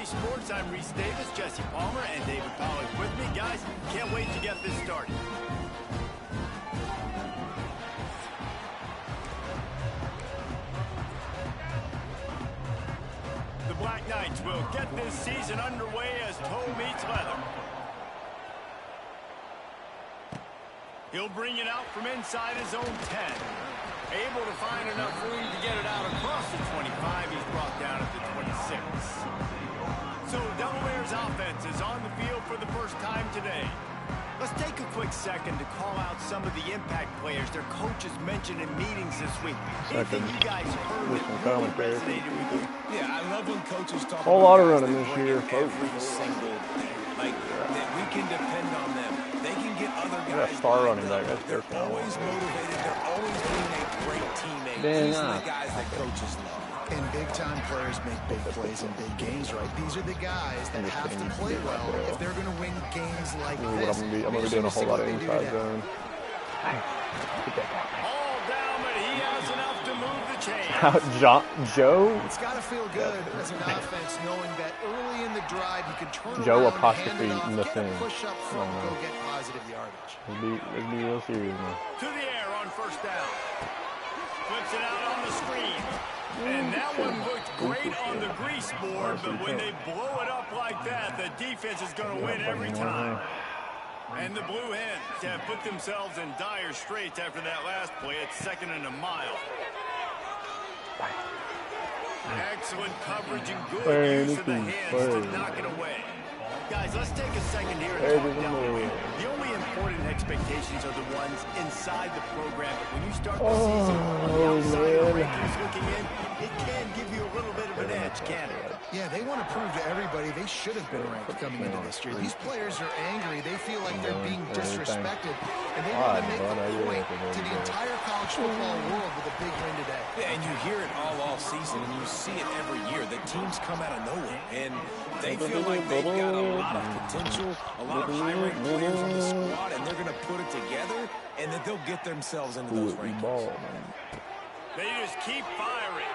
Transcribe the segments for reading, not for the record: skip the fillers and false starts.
Sports. I'm Reese Davis, Jesse Palmer, and David Pollack with me. Guys, can't wait to get this started. The Black Knights will get this season underway as toe meets leather. He'll bring it out from inside his own 10. Able to find enough room to get it out across the 25. He's brought down at the 26. So Delaware's offense is on the field for the first time today. Let's take a quick second to call out some of the impact players their coaches mentioned in meetings this week. Anything you guys heard that really resonated with you? Yeah, I love when coaches talk whole lot of running this year, folks. Every single day. Like, that we can depend on them. They can get other guys. Star running back. They're always motivated. They're always being a great teammate. These are the guys that coaches love. And big-time players make big plays in big games, right? These are the guys that have to play well if they're going to win games like this. I'm going to be doing a whole lot of inside zone. All down, but he has enough to move the chain. Joe? It's got to feel good as an offense knowing that early in the drive you can turn Joe around, apostrophe hand it off, nothing. get a push up front, go get positive yardage. Let's be real serious now. To the air on first down. Flips it out on the screen. And that one looked great on the grease board, but when they blow it up like that, the defense is going to win every time. And the Blue Hens have put themselves in dire straits after that last play. It's 2nd and a mile. Excellent coverage and good use of the hands to knock it away. Guys, let's take a second here and talk Delaware. The only important expectations are the ones inside the program. But when you start the season on the outside of rankings looking in, it can give you a little bit of an edge, can't it? Yeah, they want to prove to everybody they should have been ranked coming into this year. These players are angry. They feel like they're being disrespected. And they want to make a point to the entire college football world with a big win today. Yeah, and you hear it all season, and you see it every year. The teams come out of nowhere, and they feel like they've got a lot of potential, a lot of high-ranked players on the squad, and they're going to put it together, and that they'll get themselves into those rankings. They just keep firing.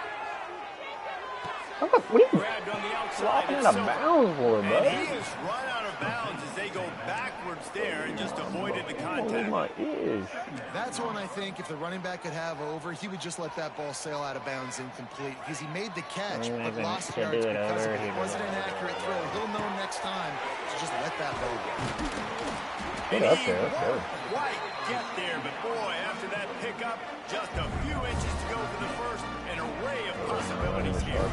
What are you Grabbed on the outside. flopping out of bounds for, bud? And he is run out of bounds as they go backwards there and just avoided the contact. Oh my ears. That's one I think if the running back could have over, he would just let that ball sail out of bounds incomplete because he made the catch but lost yards because of it. It wasn't an accurate throw. He'll know next time to just let that ball go. Get up there, that's good. Quite get there, but boy, after that pickup, just a few inches to go for the first. An array of possibilities here. On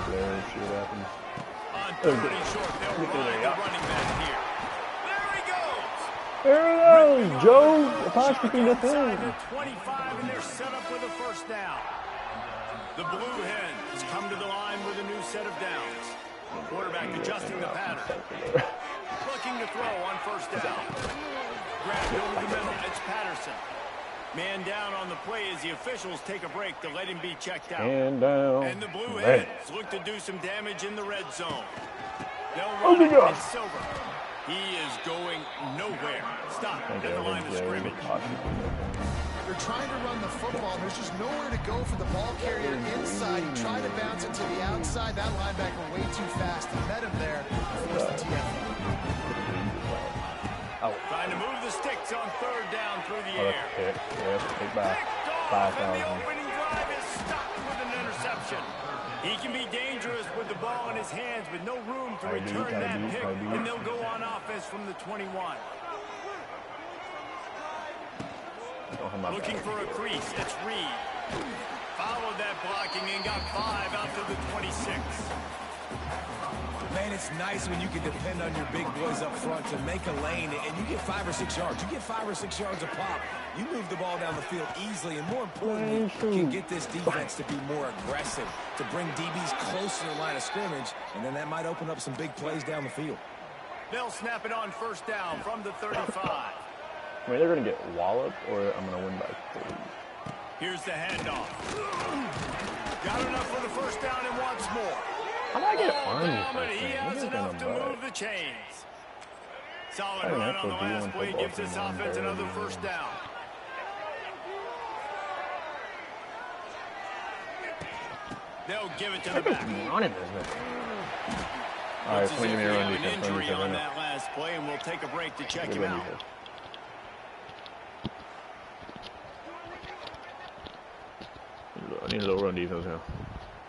30 short, they'll ride the running back here. There he goes. There he goes, Joe. Apostrophe nothing. The 25, and they're set up with a first down. The Blue Hens come to the line with a new set of downs. Quarterback adjusting the pattern. Looking to throw on first down. Grabbed over the middle. It's Patterson. Man down on the play as the officials take a break to let him be checked out. And down. And the Blue Hens look to do some damage in the red zone. They'll run it with Silver. He is going nowhere. Stop at the line of scrimmage. They're trying to run the football. There's just nowhere to go for the ball carrier inside. He tried to bounce it to the outside. That linebacker way too fast. He met him there and forced the TFL. Trying to move the sticks on third down through the air. Take back. Picked off, and the opening drive is stopped with an interception. He can be dangerous with the ball in his hands, but no room to return that pick, and they'll go on offense from the 21. Looking for a crease, it's Reed. Followed that blocking and got 5 out to the 26. Man, it's nice when you can depend on your big boys up front to make a lane, and you get 5 or 6 yards. You get 5 or 6 yards a pop. You move the ball down the field easily, and more importantly, you can get this defense to be more aggressive, to bring DBs closer to the line of scrimmage, and then that might open up some big plays down the field. They'll snap it on first down from the 35. I'm either going to get walloped or I'm going to win by 3. Here's the handoff. Got enough for the first down and wants more. How did I get army But first he down? has enough to move the chains. Solid run on the last play gives this offense another first down. They'll give it to the back. Running this. All right, Looks as if we run have an defense. injury on that last play, and we'll take a break to check him out. I need a little run defense now.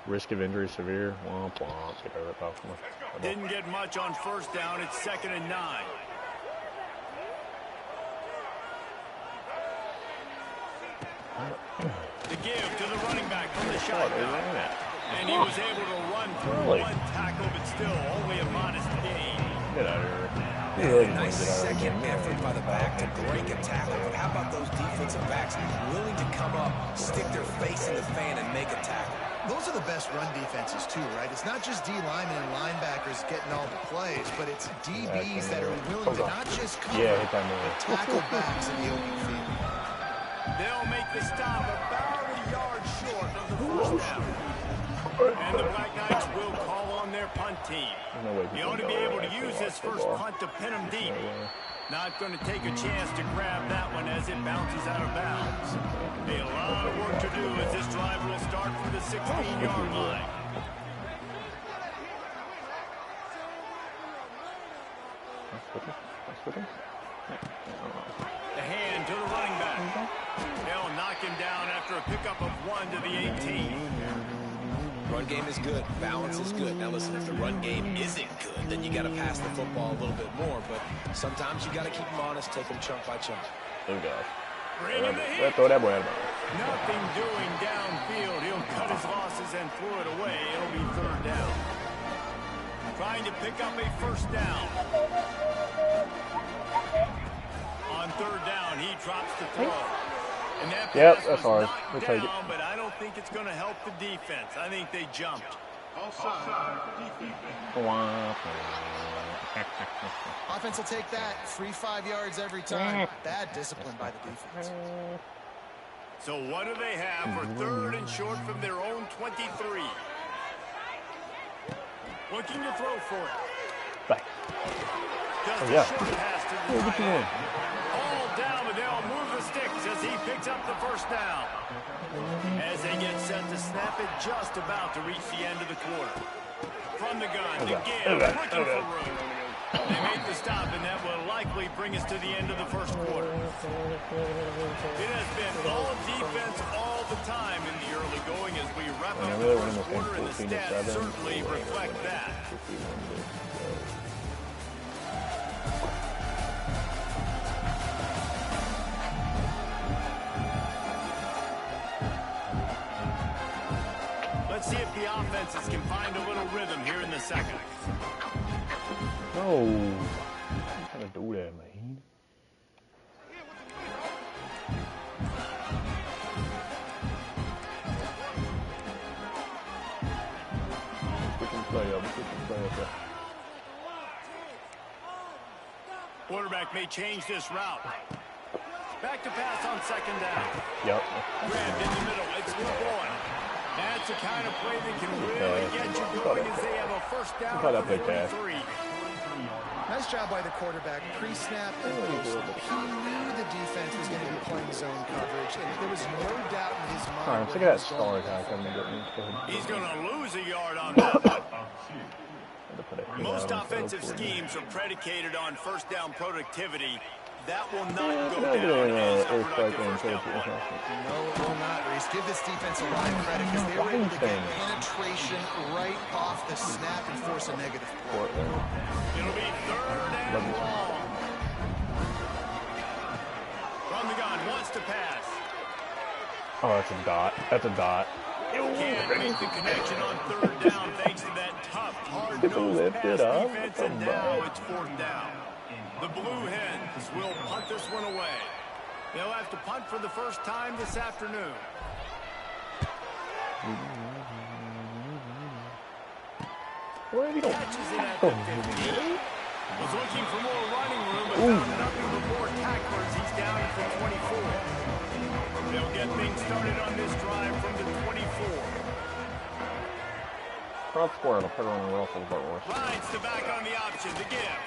Risk of injury severe. Womp womp. Get out of that box. Didn't get much on first down. It's 2nd and 9. The give to the running back from the shotgun. And he was able to run through one tackle, but still only a modest gain. Get out of here. Yeah, nice second effort by the back to break a tackle. But how about those defensive backs willing to come up, stick their face in the fan, and make a tackle? Those are the best run defenses, too, right? It's not just D linemen and linebackers getting all the plays, but it's DBs that are willing to not just cover, but tackle backs in the open field. They'll make the stop about a yard short of the first down. And the Black Knights will call on their punt team. They ought to be able to use this first punt to pin them deep. Not going to take a chance to grab that one as it bounces out of bounds. A lot of work to do as this drive will start from the 16-yard line. The hand to the running back. They'll knock him down after a pickup of 1 to the 18. Run game is good. Balance is good. Now listen, if the run game isn't good, then you got to pass the football a little bit more. But sometimes you got to keep them honest, take them chunk by chunk. There we go. Throw that boy out. Nothing doing downfield. He'll cut his losses and throw it away. It'll be 3rd down. Trying to pick up a first down. On 3rd down, he drops the throw. And that that's hard. We'll take it. But I don't think it's going to help the defense. I think they jumped. Offense will take that. Free 5 yards every time. Bad discipline by the defense. So what do they have for 3rd and short from their own 23? Looking to throw for it. Back. Just a short pass to the right end. All down, but they'll move the sticks as he picks up the first down. As they get set to snap it, just about to reach the end of the quarter. From the gun, the give, looking for room. They made the stop, and that will likely bring us to the end of the first quarter. It has been all defense all the time in the early going as we wrap up the first quarter, and the stats certainly reflect that. Let's see if the offenses can find a little rhythm here in the second. No. I'm trying to do that, man. Quarterback may change this route. Back to pass on 2nd down. Yep. Grabbed in the middle. It's LeBron. That's the kind of play that can really get you going as they have a first down from the 43. Nice job by the quarterback. Pre-snap and post. He knew the defense was going to be playing zone coverage, and there was no doubt in his mind. All right, look at that star attack. He's going to lose a yard on that. Most offensive schemes are predicated on first down productivity. That will not go down as a productive first down play. No, it will not, Reese. Give this defense a lot of credit because they were able to get penetration right off the snap and force a negative play. It'll be 3rd and long. From the gun, wants to pass. Oh, that's a dot. That's a dot. Can't make the connection on 3rd down thanks to that tough, hard-nosed pass defense, and now it's 4th down. The Blue Hens will punt this one away. They'll have to punt for the first time this afternoon. Catches it at the 15. Was looking for more running room, but found nothing but more tacklers. He's down at the 24. They'll get things started on this drive from the 24. Front square, I'll put it on the Russell, but worse. Rides to back on the option to give.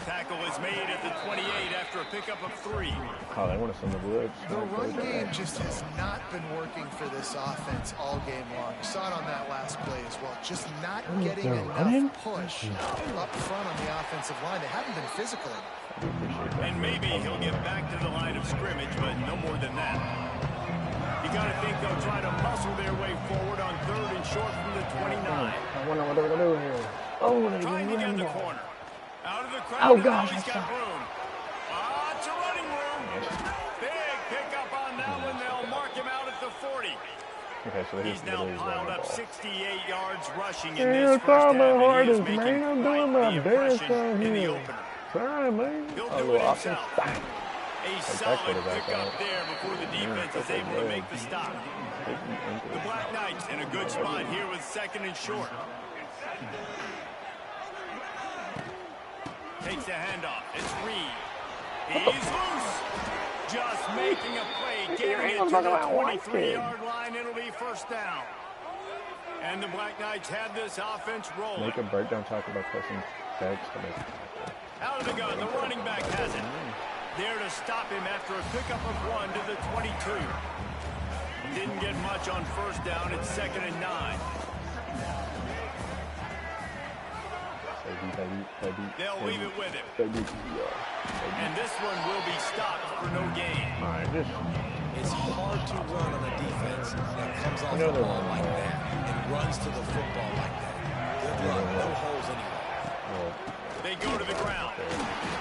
tackle is made at the 28 after a pickup of 3. Oh, they want to send the woods. The run game just has not been working for this offense all game long. You saw it on that last play as well. Just not getting enough push up front on the offensive line. They haven't been physical enough. And maybe he'll get back to the line of scrimmage, but no more than that. You got to think they'll try to muscle their way forward on 3rd and short from the 29. I wonder what they're going to do here. Oh, they Trying to get in the didn't corner. Out of the crowd. Oh, gosh. He's got room. It's a running room. Big pickup on that one. They'll mark him out at the 40. Okay, so He's now piled up 68 yards rushing in Yeah, this first half. my And he hardest, is making man. I'm quite doing my the best impression out in the here. opener. Sorry, man. He'll A do little it offense. himself. Bang. A solid pickup there before the defense is able to make the stop. The Black Knights in a good spot here with 2nd and short. Takes the handoff. It's Reed. He's loose. Just making a play. Getting it to the 23-yard line. It'll be first down. And the Black Knights have this offense rolling. Make a breakdown talk about pressing backs to make Out of the gun. The running back has it. There to stop him after a pickup of 1 to the 22. Didn't get much on first down. It's 2nd and 9. They'll leave it with him. And this one will be stopped for no gain. It's hard to run on a defense that comes off the ball like that and runs to the football like that. Good run, no holes anywhere. They go to the ground.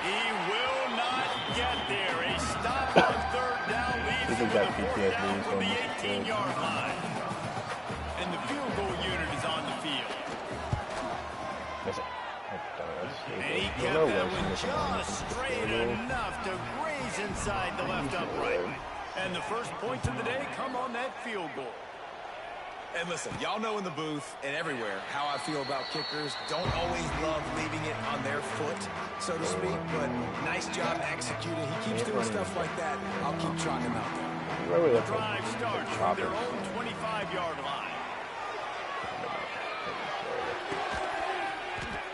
He will not get there. A stop on 3rd down leads to the 4th down from the 18-yard line. And the field goal unit is on the field. And he kept that one just straight enough to graze inside the left upright. And the first points of the day come on that field goal. And listen, y'all know in the booth and everywhere how I feel about kickers. Don't always love leaving it on their foot, so to speak, but nice job executing. He keeps doing stuff like that. I'll keep trotting him out there. The drive starts from their own 25-yard line.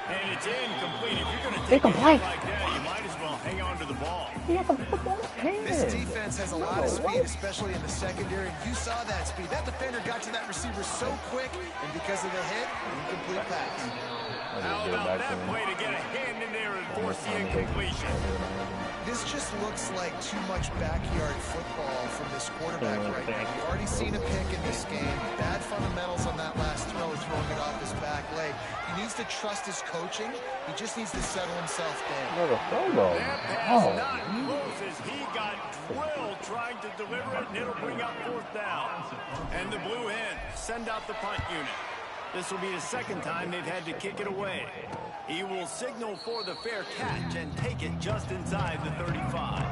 And it's incomplete. If you're going to take a hit like that, you might as well hang on to the ball. This defense has a lot of speed, especially in the secondary. You saw that speed. That defender got to that receiver so quick, and because of the hit, incomplete pass. How about that play to get a hand in there and force the incompletion? This just looks like too much backyard football from this quarterback right now. We've already seen a pick in this game. Bad fundamentals on that last throw, throwing it off his back leg. He needs to trust his coaching. He just needs to settle himself down. That pass not close as he got drilled trying to deliver it, and it'll bring up 4th down. And the Blue Hens send out the punt unit. This will be the 2nd time they've had to kick it away. He will signal for the fair catch and take it just inside the 35.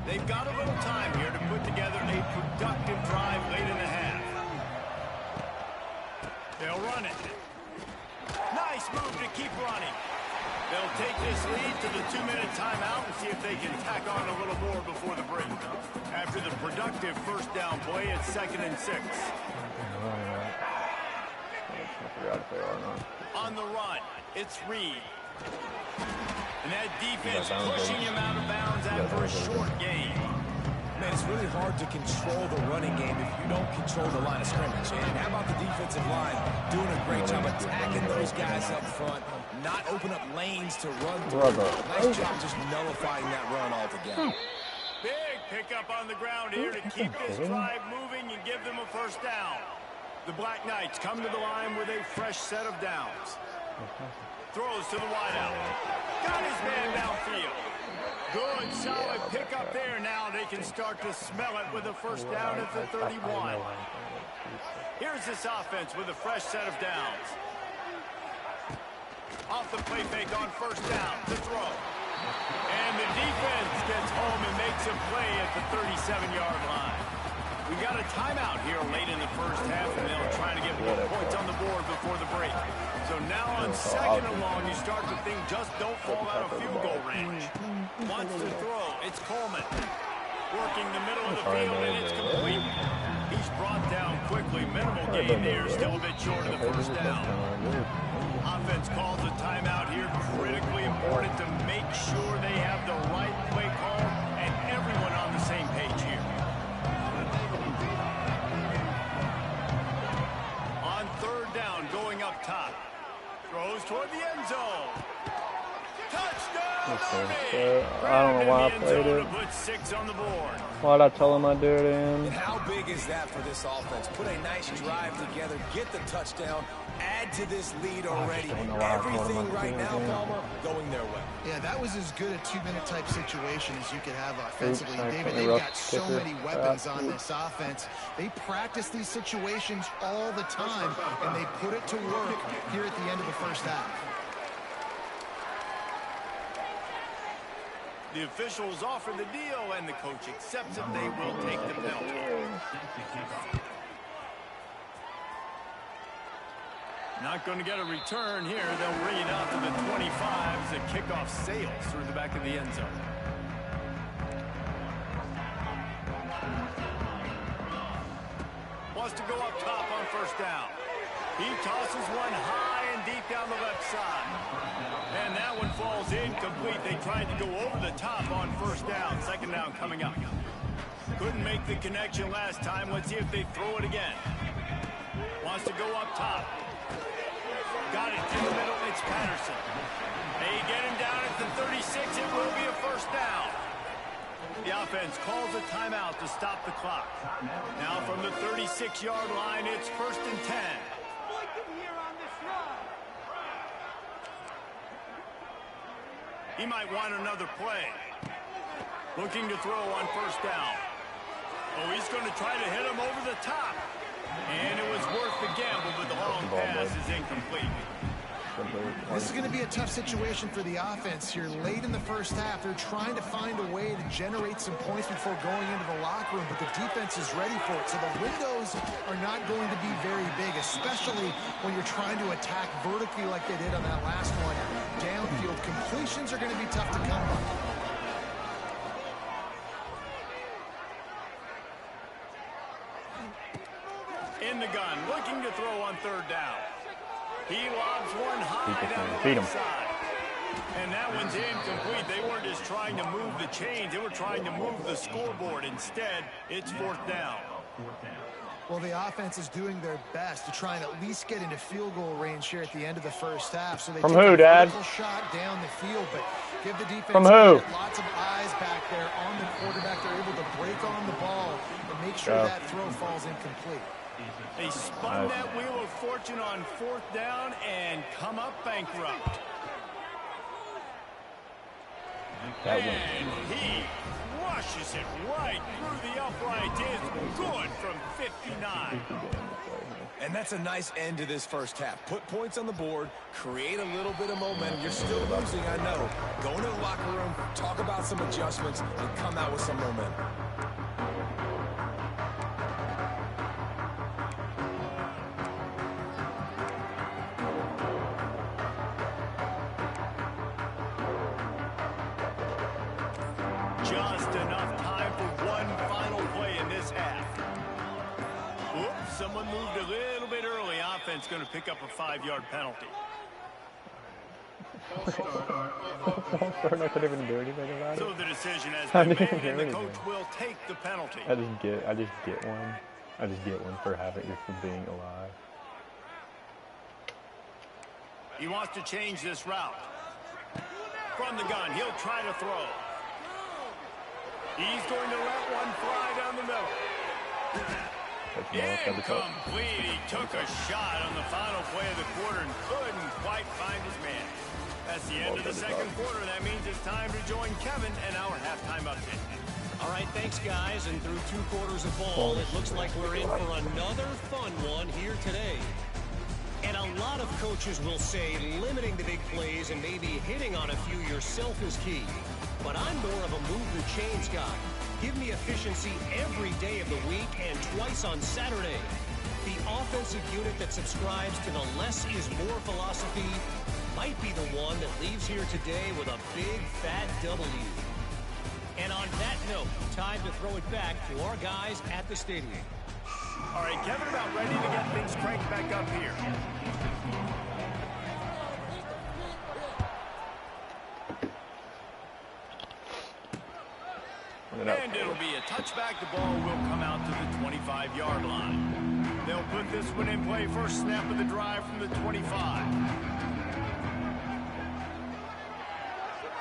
They've got a little time here to put together a productive drive late in the half. They'll run it. Nice move to keep running. They'll take this lead to the 2-minute timeout and see if they can tack on a little more before the break. After the productive first down play, it's 2nd and 6. On the run, it's Reed. And that defense pushing him out of bounds after a short gain. Man, it's really hard to control the running game if you don't control the line of scrimmage. And how about the defensive line doing a great job attacking those guys up front, not open up lanes to run through. Nice job just nullifying that run altogether. Big pickup on the ground here to keep this drive moving and give them a first down. The Black Knights come to the line with a fresh set of downs. Throws to the wideout. Got his man downfield. Good, solid pickup there. Now they can start to smell it with a first down at the 31. Here's this offense with a fresh set of downs. Off the play fake on first down to throw. And the defense gets home and makes a play at the 37-yard line. We got a timeout here late in the first half, and they'll try to get more points on the board before the break. So now on 2nd and long, you start to think just don't fall out of field goal range. Wants to throw. It's Coleman. Working the middle of the field, and it's complete. He's brought down quickly. Minimal gain there, still a bit short of the first down. Offense calls a timeout here. Critically important to make sure they have the right play call and everyone on the same page here. On third down, going up top. Throws toward the end zone. Touchdown! I don't know why I played it. Put 6 on the board. Why'd I tell him I'd do it in? How big is that for this offense? Put a nice drive together, get the touchdown, add to this lead already. Everything right now, Palmer, going their way. Yeah, that was as good a 2-minute type situation as you could have offensively. David, they've got so many weapons on this offense. They practice these situations all the time, and they put it to work here at the end of the first half. The officials offer the deal, and the coach accepts it. They will take the penalty. Not going to get a return here. They'll bring it out to the 25 as the kickoff sails through the back of the end zone. Wants to go up top on first down. He tosses one high and deep down the left side. And that one falls incomplete. They tried to go over the top on first down. Second down coming up. Couldn't make the connection last time. Let's see if they throw it again. Wants to go up top. Got it in the middle. It's Patterson. They get him down at the 36. It will be a first down. The offense calls a timeout to stop the clock. Now from the 36-yard line, it's 1st and 10. He might want another play. Looking to throw on first down. Oh, he's going to try to hit him over the top. And it was worth the gamble, but the long pass is incomplete. This is going to be a tough situation for the offense here. Late in the first half, they're trying to find a way to generate some points before going into the locker room, but the defense is ready for it. So the windows are not going to be very big, especially when you're trying to attack vertically like they did on that last one. Downfield completions are going to be tough to come by. In the gun, looking to throw on third down. He lobs one high down the Beat him. right side. And that one's incomplete. They weren't just trying to move the chains. They were trying to move the scoreboard. Instead, it's 4th down. Well, the offense is doing their best to try and at least get into field goal range here at the end of the first half. So they From take who, a Dad? vertical shot down the field, but give the defense From who? lots of eyes back there on the quarterback. They're able to break on the ball and make sure that throw falls incomplete. They spun that wheel of fortune on 4th down and come up bankrupt. And he rushes it right through the upright. It's good from 59. And that's a nice end to this first half. Put points on the board, create a little bit of momentum. You're still losing, I know. Go into the locker room, talk about some adjustments, and come out with some momentum. Just enough time for one final play in this half. Oops, someone moved a little bit early. Offense going to pick up a 5-yard penalty. I couldn't even do anything about it. So the decision has been made, and the coach will take the penalty. I just get one. I just get one for having it, for being alive. He wants to change this route. From the gun, he'll try to throw. He's going to let one fly down the middle. Incomplete. He took a shot on the final play of the quarter and couldn't quite find his man. That's the end of the second quarter. That means it's time to join Kevin and our halftime update. All right, thanks, guys. And through 2 quarters of ball, it looks like we're in for another fun one here today. And a lot of coaches will say limiting the big plays and maybe hitting on a few yourself is key. But I'm more of a move the chains guy. Give me efficiency every day of the week and twice on Saturday. The offensive unit that subscribes to the less is more philosophy might be the one that leaves here today with a big fat W. And on that note, time to throw it back to our guys at the stadium. All right, Kevin, about ready to get things cranked back up here. And it'll be a touchback. The ball will come out to the 25-yard line. They'll put this one in play. First snap of the drive from the 25.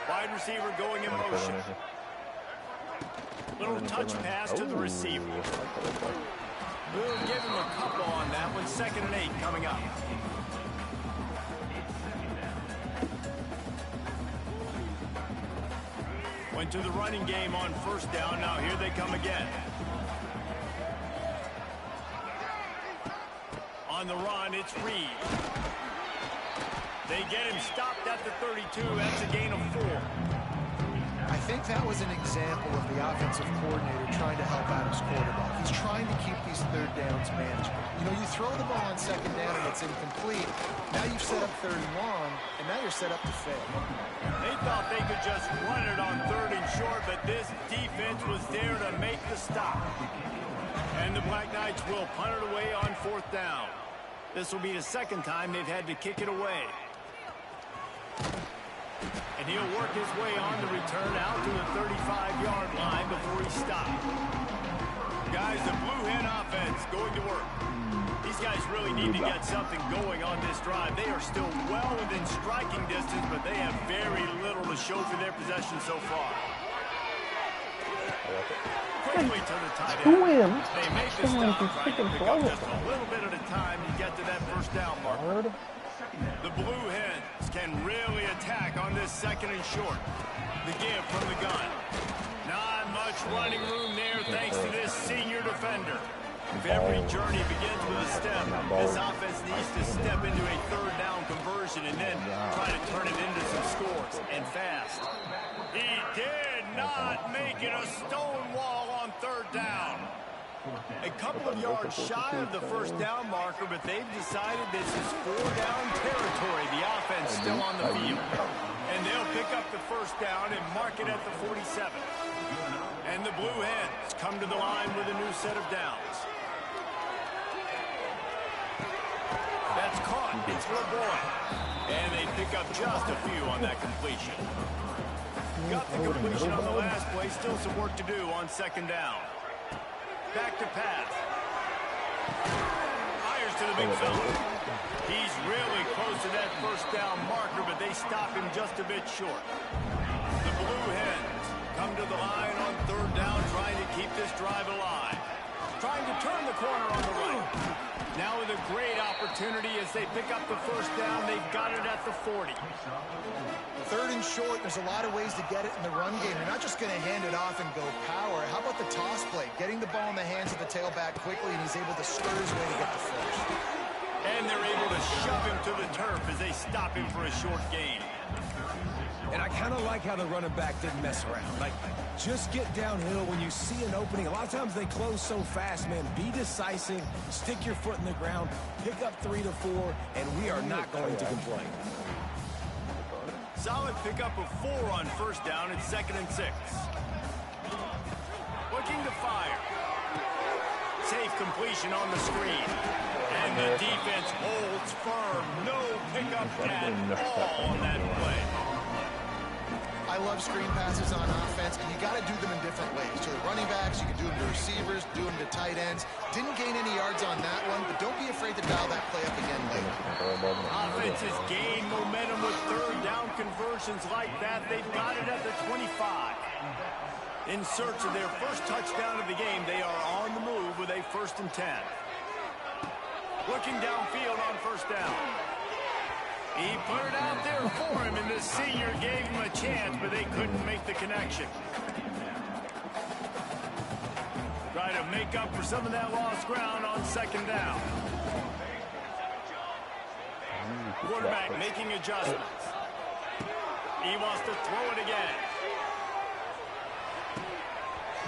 Wide receiver going in motion. Little touch pass to the receiver. We'll give him a couple on that one. 2nd and 8 coming up. Went to the running game on first down. Now here they come again. On the run, it's Reed. They get him stopped at the 32. That's a gain of 4. I think that was an example of the offensive coordinator trying to help out his quarterback. He's trying to keep these third downs manageable. You know, you throw the ball on 2nd down and it's incomplete. Now you've set up 3rd and long, and now you're set up to fail. They thought they could just run it on 3rd and short, but this defense was there to make the stop. And the Black Knights will punt it away on 4th down. This will be the 2nd time they've had to kick it away. And he'll work his way on the return out to the 35-yard line before he stopped. Guys, the Blue Hen offense going to work. These guys really need to get something going on this drive. They are still well within striking distance, but they have very little to show for their possession so far. Quickly to the tight end. They make the stop, trying to pick up just a little bit at a time to get to that first down marker. The Blue Hens can really attack on this 2nd and short. The give from the gun. Not much running room there thanks to this senior defender. If every journey begins with a step, this offense needs to step into a 3rd down conversion and then try to turn it into some scores, and fast. He did not make it a stone wall on 3rd down. A couple of yards shy of the first down marker, but they've decided this is 4-down territory. The offense still on the field. And they'll pick up the first down and mark it at the 47. And the Blue Hens come to the line with a new set of downs. That's caught. It's LeBoy. And they pick up just a few on that completion. Got the completion on the last play. Still some work to do on 2nd down. Back to pass. Fires to the big fella. He's really close to that first down marker, but they stop him just a bit short. The Blue Hens come to the line on 3rd down, trying to keep this drive alive. Trying to turn the corner on the right. Now with a great opportunity as they pick up the first down. They've got it at the 40. 3rd and short, there's a lot of ways to get it in the run game. You're not just going to hand it off and go power. How about the toss play? Getting the ball in the hands of the tailback quickly, and he's able to skirt his way to get the first. And they're able to shove him to the turf as they stop him for a short gain. And I kind of like how the running back didn't mess around. Like, just get downhill when you see an opening. A lot of times they close so fast, man. Be decisive, stick your foot in the ground, pick up 3 to 4, and we are not going to complain. Solid pickup of 4 on first down. It's 2nd and 6. Looking to fire. Safe completion on the screen. And the defense holds firm. No pickup at all on that play. I love screen passes on offense, and you got to do them in different ways. To the running backs, you can do them to receivers, do them to tight ends. Didn't gain any yards on that one, but don't be afraid to dial that play up again later. Offenses gain momentum with 3rd down conversions like that. They've got it at the 25. In search of their first touchdown of the game, they are on the move with a 1st and 10. Looking downfield on first down. He put it out there for him, and the senior gave him a chance, but they couldn't make the connection. Try to make up for some of that lost ground on 2nd down. Quarterback making adjustments. He wants to throw it again.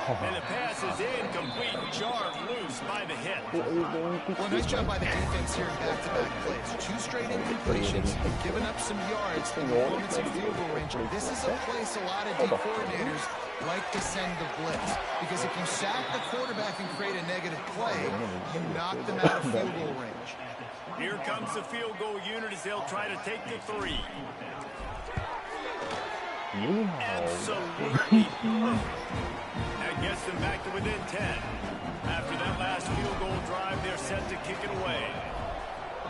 And the pass is incomplete, jarred loose by the hit. Well, nice job by the defense here in back-to-back plays. 2 straight incompletions, giving up some yards, and moments in field goal range. This is a place a lot of D coordinators like to send the blitz, because if you sack the quarterback and create a negative play, you knock them out of field goal range. Here comes the field goal unit as they'll try to take the 3. Absolutely perfect. That gets them back to within 10. After that last field goal drive, they're set to kick it away.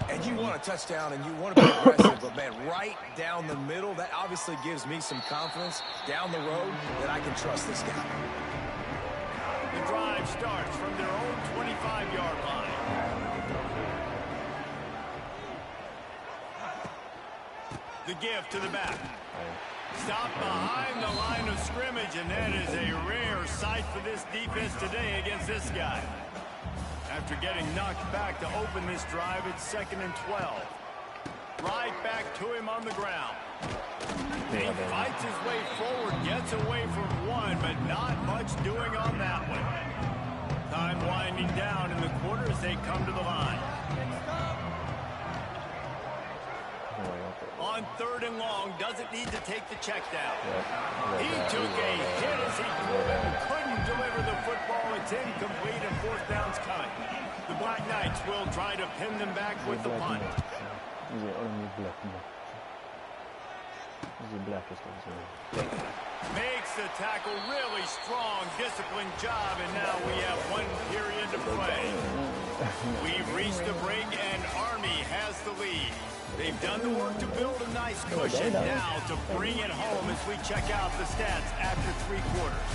And you want a touchdown and you want to be aggressive, but man, right down the middle, that obviously gives me some confidence down the road that I can trust this guy. The drive starts from their own 25-yard line. The give to the back. Stopped behind the line of scrimmage, and that is a rare sight for this defense today against this guy. After getting knocked back to open this drive, it's 2nd and 12. Right back to him on the ground. He fights his way forward, gets away from one, but not much doing on that one. Time winding down in the quarter as they come to the line. On 3rd and long, doesn't need to take the check down. He took a hit as he couldn't deliver the football. It's incomplete and 4th down's coming. The Black Knights will try to pin them back with the punt. Makes the tackle, really strong, disciplined job, and now we have 1 period to play. We've reached the break, and Army has the lead. They've done the work to build a nice cushion now to bring it home as we check out the stats after 3 quarters.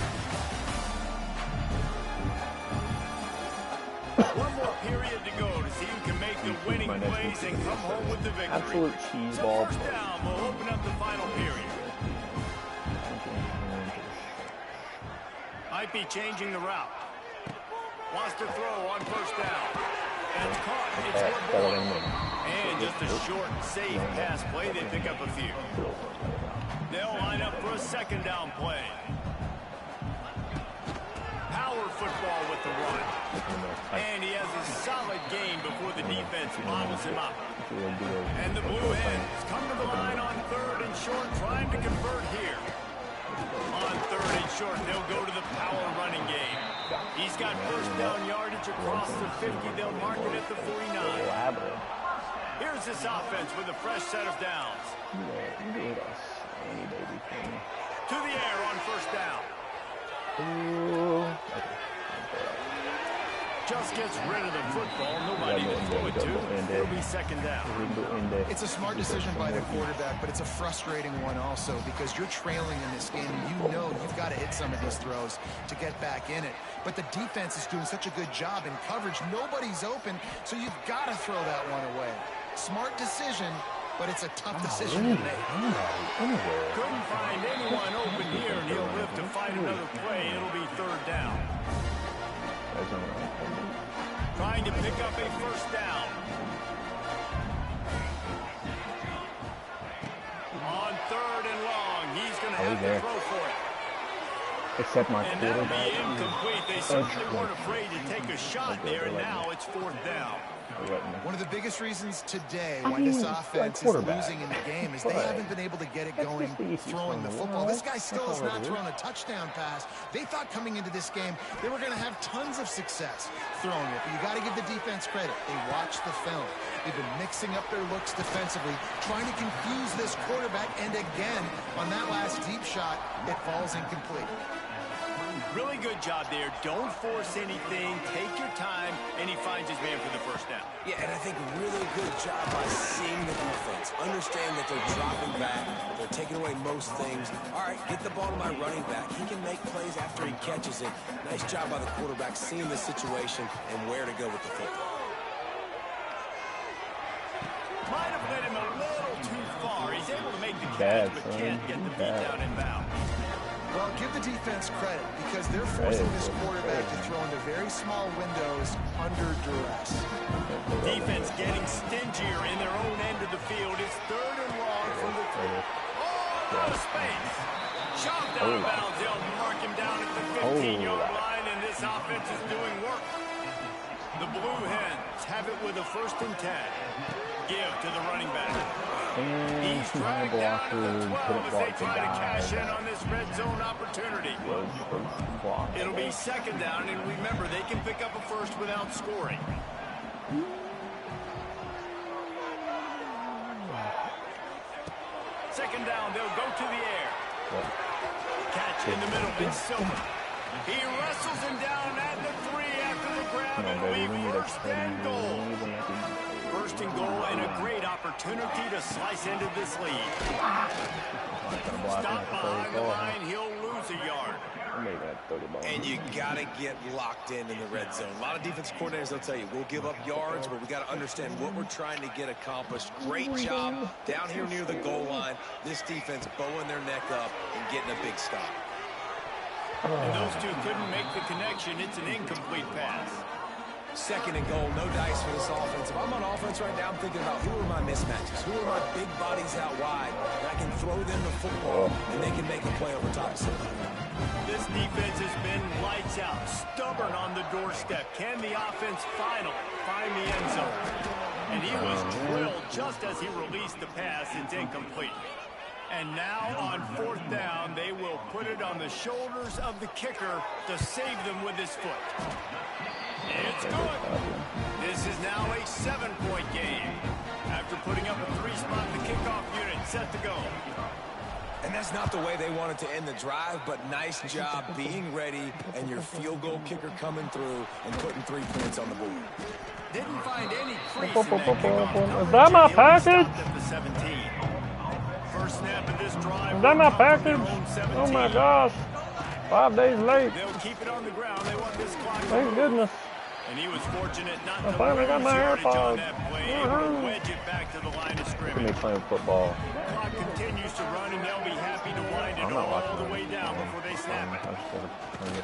1 more period to go to see who can make the winning plays and come home with the victory. Absolute cheese So ball. 1st down will open up the final period. Might be changing the route. Wants to throw on 1st down. That's caught. It's and just a short, safe pass play. They pick up a few. They'll line up for a 2nd down play. Power football with the run. And he has a solid gain before the defense bottles him up. And the Blue Hens come to the line on 3rd and short, trying to convert here. On 3rd and short, they'll go to the power running game. He's got 1st down yardage across the 50. They'll mark it at the 49. Here's this offense with a fresh set of downs. To the air on 1st down. Just gets rid of the football. Nobody to throw it to. It'll be 2nd down. It's a smart decision by the quarterback, but it's a frustrating one also because you're trailing in this game and you know you've got to hit some of these throws to get back in it. But the defense is doing such a good job in coverage. Nobody's open, so you've got to throw that one away. Smart decision, but it's a tough decision to make. Couldn't find anyone open here, and he'll live to fight another play. It'll be 3rd down. Trying to pick up a 1st down. On 3rd and long, he's going to have to throw for it. Except my And that'll be incomplete. They certainly weren't afraid to take a shot there, and now it's 4th down. One of the biggest reasons today why this offense is losing in the game is they haven't been able to get it going throwing the football. This guy still has not thrown a touchdown pass. They thought coming into this game they were going to have tons of success throwing it, but you got to give the defense credit. They watched the film. They've been mixing up their looks defensively, trying to confuse this quarterback, and again, on that last deep shot, it falls incomplete. Really good job there. Don't force anything. Take your time, and he finds his man for the 1st down. Yeah, and I think really good job by seeing the defense. Understand that they're dropping back. They're taking away most things. All right, get the ball to my running back. He can make plays after he catches it. Nice job by the quarterback seeing the situation and where to go with the football. Might have led him a little too far. He's able to make the catch, but can't get the beat down in bounds. Well, give the defense credit because they're forcing this quarterback to throw into very small windows under duress. Defense getting stingier in their own end of the field. It's 3rd and long from the 3. Oh, no space. Shoved out of bounds. They'll mark him down at the 15-yard line, and this offense is doing work. The Blue Hens have it with a 1st and 10. Give to the running back. He's dragged down at the 12 as they try to cash in on this red zone opportunity. It'll be 2nd down, and remember, they can pick up a first without scoring. Second down, they'll go to the air. Catch in the middle, it's Silver. He wrestles him down at the 3 after the grab, and we 1st and goal. 1st and goal, and a great opportunity to slice into this lead. Stop behind the line, he'll lose a yard. And you got to get locked in the red zone. A lot of defensive coordinators, they'll tell you, we'll give up yards, but we got to understand what we're trying to get accomplished. Great job down here near the goal line. This defense bowing their neck up and getting a big stop. And those two couldn't make the connection. It's an incomplete pass. 2nd and goal, no dice for this offense. If I'm on offense right now, I'm thinking about who are my mismatches? Who are my big bodies out wide? And I can throw them the football, and they can make a play over top of somebody. This defense has been lights out, stubborn on the doorstep. Can the offense finally find the end zone? And he was drilled just as he released the pass. It's incomplete. And now on 4th down, they will put it on the shoulders of the kicker to save them with his foot. It's good. This is now a 7-point game. After putting up a 3-spot, the kickoff unit set to go. And that's not the way they wanted to end the drive, but nice job being ready and your field goal kicker coming through and putting 3 points on the board. Didn't find any crease in that kickoff. Is that my package? At the 17. First snap of this drive. Is that my package? Oh my gosh. 5 days late. They'll keep it on the ground. They want this clock. Thank goodness. And he was fortunate not to finally got my AirPods. that play. Able to wedge it back to the line of scrimmage. Me playing football. The clock continues to run, and they'll be happy to wind it all the way down before they snap it.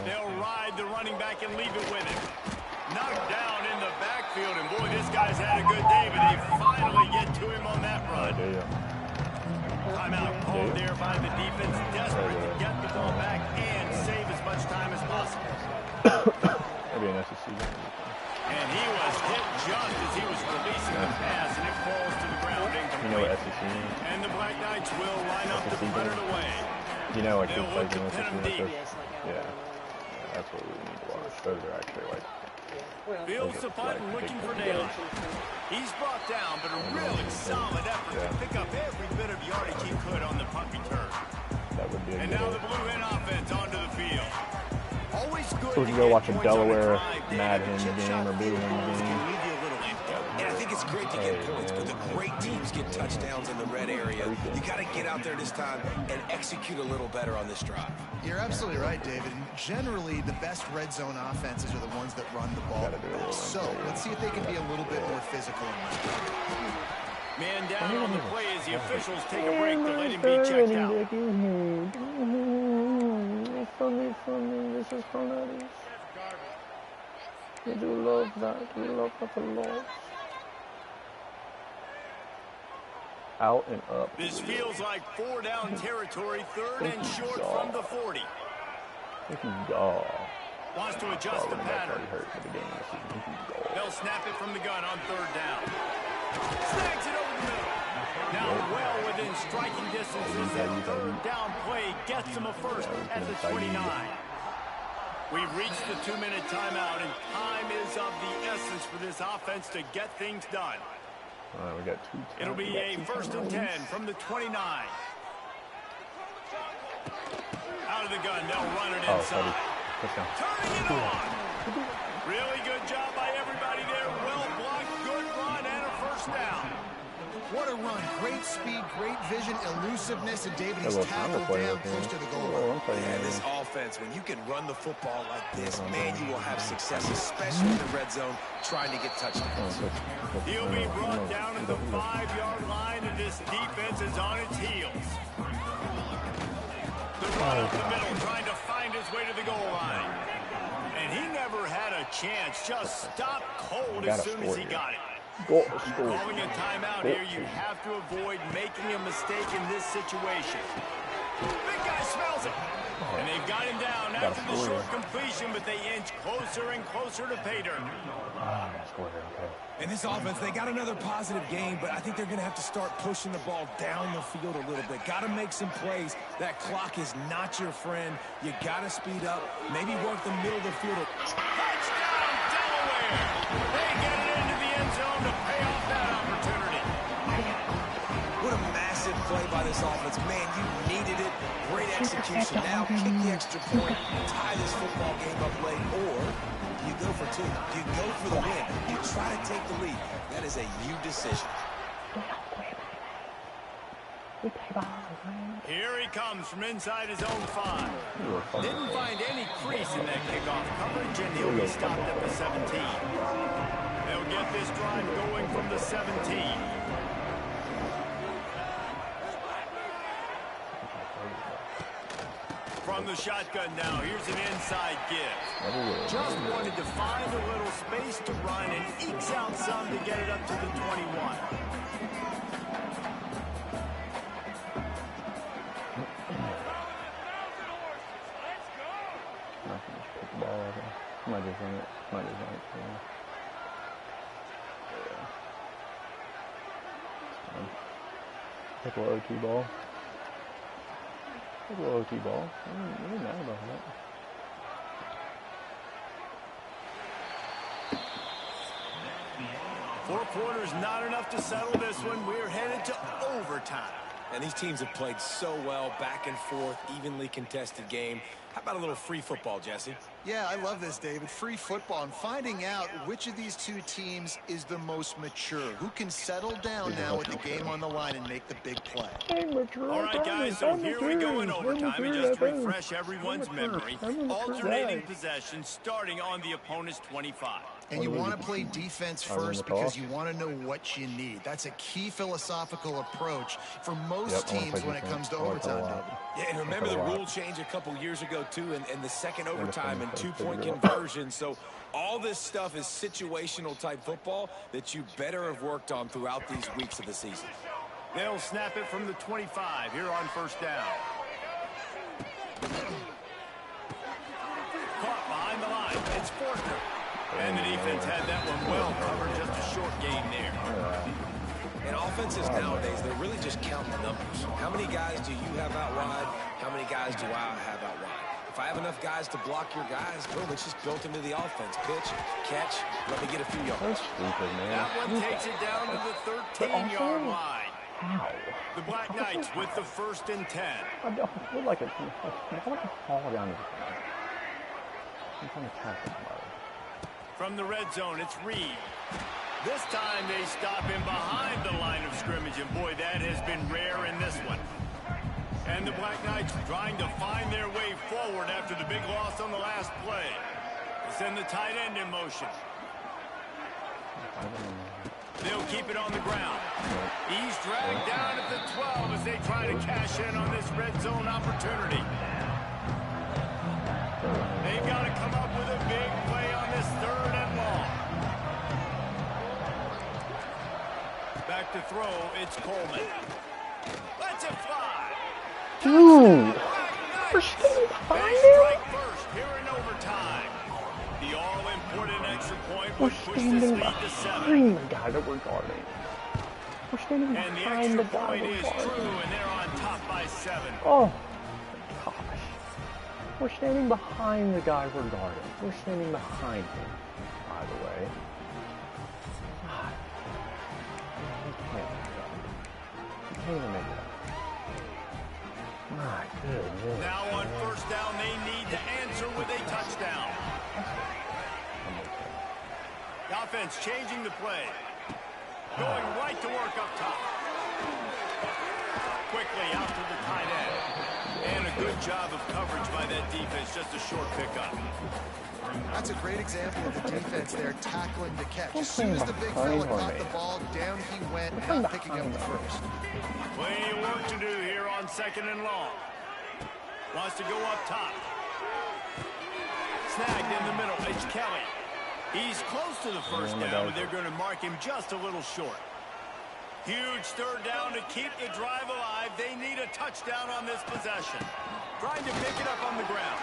They'll ride the running back and leave it with him. Knocked down in the backfield, and boy, this guy's had a good day, but they finally get to him on that run. Timeout called there by the defense, desperate to get the ball back and save as much time as possible. Maybe an SEC. And he was hit just as he was releasing the pass, and it falls to the ground incomplete. You know what SEC is? And the Black Knights will line up to punt it away. You know, like They'll look to pin him deep. Yeah, that's what we need to watch. Those are actually like. Fields the punt and looking for daylight. He's brought down, but a really solid effort to pick up every bit of yardage he could on the punt return. That would be a And good now the Blue Hen offense onto the field. Always good. So we can go watch a Delaware Mad Hens game or Blue Hens game. And I think it's great to get points, but the great teams get touchdowns in the red area. You got to get out there this time and execute a little better on this drive. You're absolutely right, David. And generally, the best red zone offenses are the ones that run the ball the best. So let's see if they can be a little bit more physical in this drive. Man down on the play as the officials take a break to let him be checked out. This is hilarious. We do love that. We love that a lot. Out and up. This feels like 4-down territory, 3rd and short from the 40. Wants to adjust the pattern. They'll snap it from the gun on 3rd down. Snags it over the middle. Now well within striking distances. That 3rd down play gets them a first at the 29. We've reached the 2-minute timeout, and time is of the essence for this offense to get things done. All right, we got 2 times. It'll be a 1st and 10 from the 29. Out of the gun, they'll run it inside. Turning it on. Really good job by everybody there. Well blocked, good run, and a 1st down. What a run. Great speed, great vision, elusiveness, and David, he's tackled down close to the goal line. Yeah, this offense, when you can run the football like this, man, you will have success, especially in the red zone, trying to get touchdowns. He'll be brought down at the 5-yard line, and this defense is on its heels. The run up the middle, trying to find his way to the goal line. And he never had a chance, just stopped cold as soon as he got it. Calling a timeout here, you have to avoid making a mistake in this situation. Big guy smells it. And they've got him down after the short completion, but they inch closer and closer to pay dirt. Okay. And this offense, they got another positive game, but I think they're going to have to start pushing the ball down the field a little bit. Got to make some plays. That clock is not your friend. You got to speed up. Maybe work the middle of the field. Touchdown, Delaware! They get it into the end zone to pay off that opportunity. What a massive play by this offense. Man, you needed it. Great execution. Now kick the extra point, tie this football game up late, or you go for two. You go for the win. You try to take the lead. That is a you decision. Here he comes from inside his own 5. Didn't find any crease in that kickoff coverage, and he'll be stopped at the 17. They'll get this drive going from the 17. From the shotgun now, here's an inside give. Just wanted to find a little space to run and ekes out some to get it up to the 21. Might just run it. Take a little OT ball. Take a little OT ball. I'm really mad about that. Four quarters not enough to settle this one. We're headed to overtime. And these teams have played so well, back and forth, evenly contested game. How about a little free football, Jesse? Yeah, I love this, David. Free football. I'm finding out which of these two teams is the most mature. Who can settle down now with the game on the line and make the big play. All right, guys, so here we go in overtime. And just to refresh everyone's memory, alternating possession starting on the opponent's 25. And you want to play defense first because you want to know what you need. That's a key philosophical approach for most teams when it comes to overtime, David. Yeah, and remember the rule change a couple years ago, too, and the second overtime and two-point conversion. So all this stuff is situational type football that you better have worked on throughout these weeks of the season. They'll snap it from the 25 here on first down. Caught behind the line. It's Fortner. And the defense had that one well covered. Just a short game there. And offenses nowadays, they're really just counting numbers. How many guys do you have out wide? How many guys do I have out wide? If I have enough guys to block your guys, boom, it's just built into the offense. Pitch, catch, let me get a few yards. That one takes it down to the 13-yard line. How? The Black Knights with the 1st and 10. I feel like it's like a fall down to the ground. I'm trying to tackle somebody. From the red zone, it's Reed. This time they stop him behind the line of scrimmage, and boy, that has been rare in this one. And the Black Knights trying to find their way forward after the big loss on the last play. They send the tight end in motion. They'll keep it on the ground. He's dragged down at the 12 as they try to cash in on this red zone opportunity. They've got to come up with a big play on this 3rd and long. Back to throw, it's Coleman. Let's it fly. Dude! We're still behind They strike first here in overtime. The all-important extra point would push this lead to 7. Behind the guy that we're guarding. We're standing And the behind the extra guy point we're is guarding. true, and they're on top by 7. Oh, gosh. We're standing behind the guy we're guarding. We're standing behind him, by the way. God. You can't even make it up. My goodness. Now on first down, they need to answer with a touchdown. The offense changing the play. Going right to work up top. Quickly out to the tight end. And a good job of coverage by that defense. Just a short pickup. That's a great example of the defense there tackling the catch. As soon as the big fella caught the ball, down he went, not picking up the first. Plenty of work to do here on 2nd and long. Wants to go up top. Snagged in the middle. It's Kelly. He's close to the first down, but they're going to mark him just a little short. Huge third down to keep the drive alive. They need a touchdown on this possession. Trying to pick it up on the ground.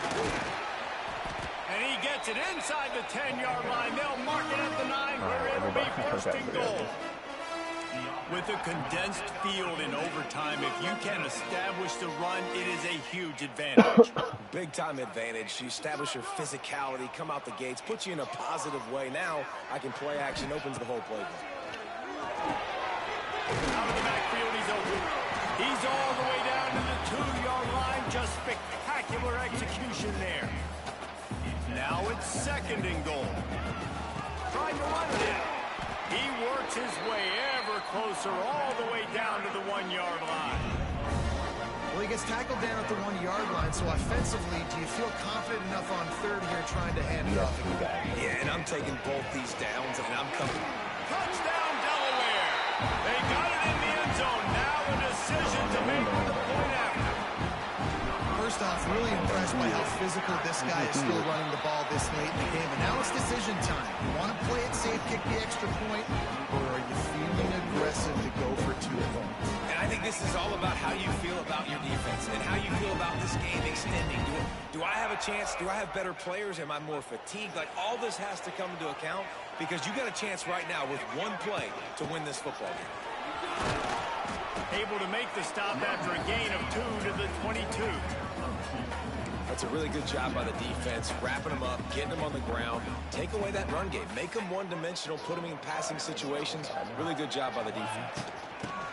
And he gets it inside the 10-yard line. They'll mark it at the 9 where it'll be first and goal. With a condensed field in overtime, if you can establish the run, it is a huge advantage. Big-time advantage. You establish your physicality, come out the gates, put you in a positive way. Now I can play action, opens the whole playbook. Out of the backfield, he's open. He's all the way down to the 2-yard line. Just spectacular execution there. Now it's second and goal. Trying to run it in. He works his way ever closer all the way down to the 1-yard line. Well, he gets tackled down at the 1-yard line, so offensively, do you feel confident enough on third here trying to hand it off? Yeah, and I'm taking both these downs, and I'm coming. Touchdown, Delaware! They got it in the end zone. Now a decision to make on the point after. First off, really impressed by how physical this guy is still running the ball this late in the game. And now it's decision time. You want to play it safe, kick the extra point, or are you feeling aggressive to go for 2 points? And I think this is all about how you feel about your defense and how you feel about this game extending. Do I have a chance? Do I have better players? Am I more fatigued? Like, all this has to come into account because you got a chance right now with one play to win this football game. Able to make the stop after a gain of 2 to the 22. That's a really good job by the defense, wrapping them up, getting them on the ground, take away that run game, make them one-dimensional, put them in passing situations. Really good job by the defense.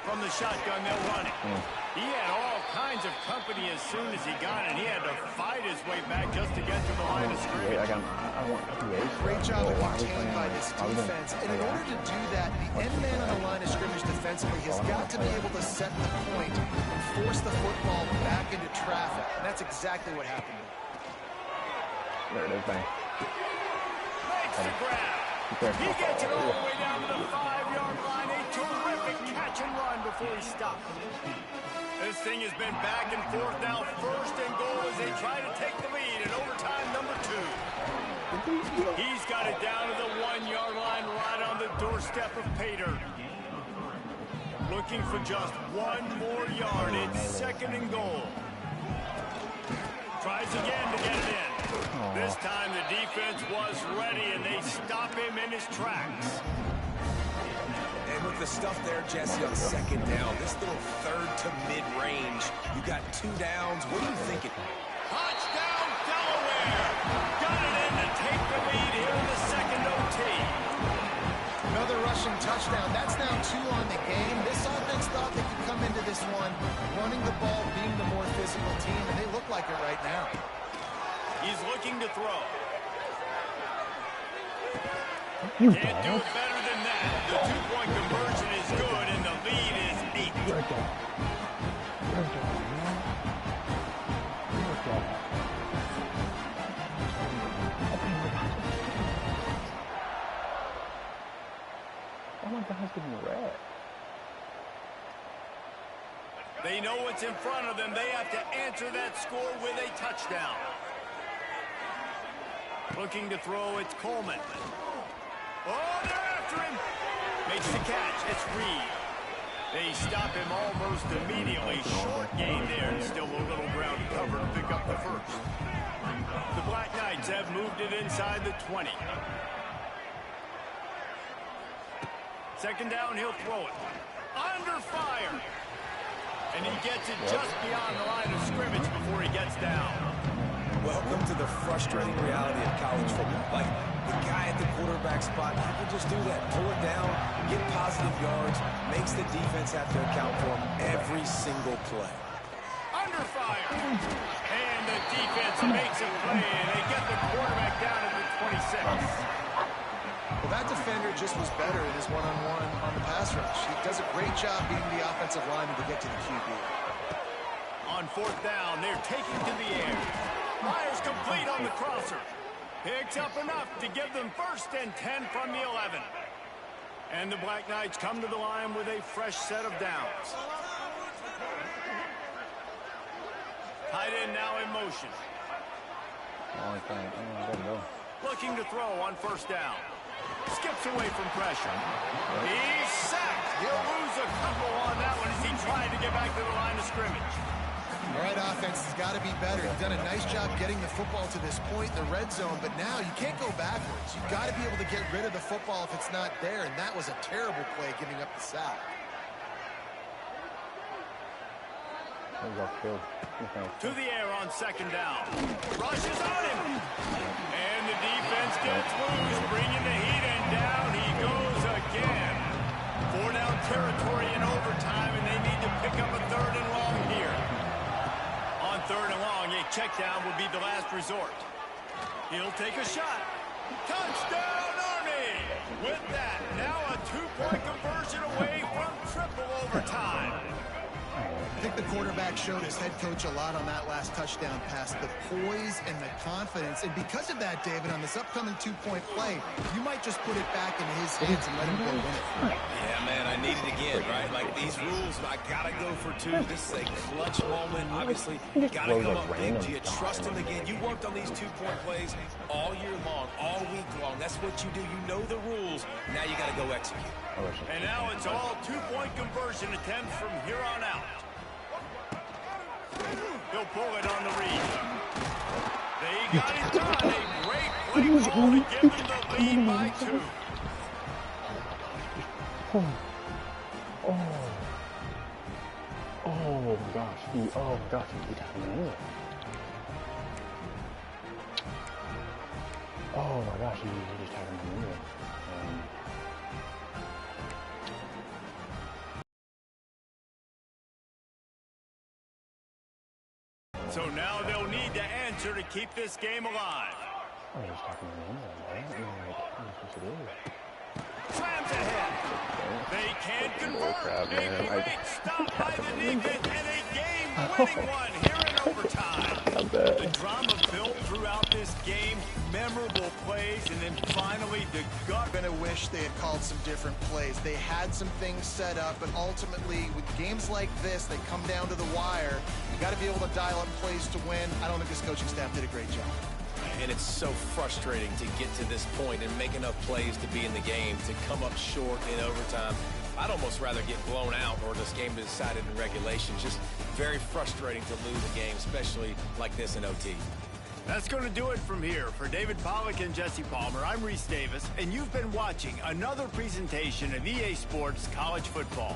From the shotgun, they'll run it. He had all kinds of company as soon as he got it. He had to fight his way back just to get to the line of scrimmage. I want Great job of contained by this defense. And in order to do that, the end man on the line of scrimmage defensively has got to be able to set the point and force the football back into traffic. And that's exactly what happened. There it is, bang. Makes the grab. He gets it all the way down to the 5-yard line. A terrific catch and run before he stopped. This thing has been back and forth now. First and goal as they try to take the lead in overtime number 2. He's got it down to the 1-yard line right on the doorstep of Pater. Looking for just 1 more yard. It's second and goal. Tries again to get it in. This time the defense was ready and they stop him in his tracks. And with the stuff there, Jesse, on second down, this little third to mid-range, you got 2 downs. What are you thinking? Touchdown, Delaware! Got it in to take the lead here in the second OT. Another rushing touchdown. That's now 2 on the game. This offense thought they could come into this one running the ball, being the more physical team, and they look like it right now. He's looking to throw. You Can't do it better than that. The 2-point conversion is good, and the lead is 8. You're a dog. You're a dog, man. You're a dog. Oh my God, getting red. They know what's in front of them. They have to answer that score with a touchdown. Looking to throw, it's Coleman. Oh, they're after him. Makes the catch. It's Reed. They stop him almost immediately. Short gain there, and still a little ground to cover to pick up the first. The Black Knights have moved it inside the 20. Second down, he'll throw it. Under fire. And he gets it just beyond the line of scrimmage before he gets down. Welcome to the frustrating reality of college football. Like, the guy at the quarterback spot, he can just do that. Pull it down, get positive yards, makes the defense have to account for him every single play. Under fire. And the defense makes a play, and they get the quarterback down at the 26. Well, that defender just was better in his one-on-one on the pass rush. He does a great job being the offensive lineman to get to the QB. On fourth down, they're taking to the air. Myers complete on the crosser. Picks up enough to give them first and 10 from the 11. And the Black Knights come to the line with a fresh set of downs. Tight end now in motion. Looking to throw on first down. Skips away from pressure. He's sacked. He'll lose a couple on that one as he tried to get back to the line of scrimmage. All right, offense has got to be better. You've done a nice job getting the football to this point in the red zone, but now you can't go backwards. You've got to be able to get rid of the football if it's not there, and that was a terrible play giving up the sack. To the air on second down. Rushes on him. And the defense gets loose, bringing the heat, and down he goes again. 4-down territory in overtime, and they need to pick up a 3rd and long here. On 3rd and long, a check down will be the last resort. He'll take a shot. Touchdown, Army! With that, now a 2-point conversion away from triple overtime. I think the quarterback showed his head coach a lot on that last touchdown pass, the poise and the confidence. And because of that, David, on this upcoming 2-point play, you might just put it back in his hands and let him go win it. Yeah, man, I need it again, right? Like these rules, I got to go for 2. This is a clutch moment. Obviously, got to come up big. Do you trust him again? You worked on these 2-point plays all year long, all week long. That's what you do. You know the rules. Now you got to go execute. And now it's all 2-point conversion attempts from here on out. He'll pull it on the read. They got it done. A great play call to give them the lead by 2. Oh my gosh, he tacked him anyway. Oh my gosh, he just tacked him anyway. So now they'll need to answer to keep this game alive. Oh, he's talking to him, right? I mean, like, what am I supposed to do? Slams ahead. They can't convert. A great stop by the defense and a game-winning one here in overtime. The drama built throughout this game, memorable plays, and then finally the gut. I'm going to wish they had called some different plays. They had some things set up, but ultimately, with games like this, they come down to the wire. You got to be able to dial up plays to win. I don't think this coaching staff did a great job. And it's so frustrating to get to this point and make enough plays to be in the game, to come up short in overtime. I'd almost rather get blown out or this game be decided in regulation. Just very frustrating to lose a game, especially like this in OT. That's going to do it from here. For David Pollack and Jesse Palmer, I'm Reese Davis, and you've been watching another presentation of EA Sports College Football.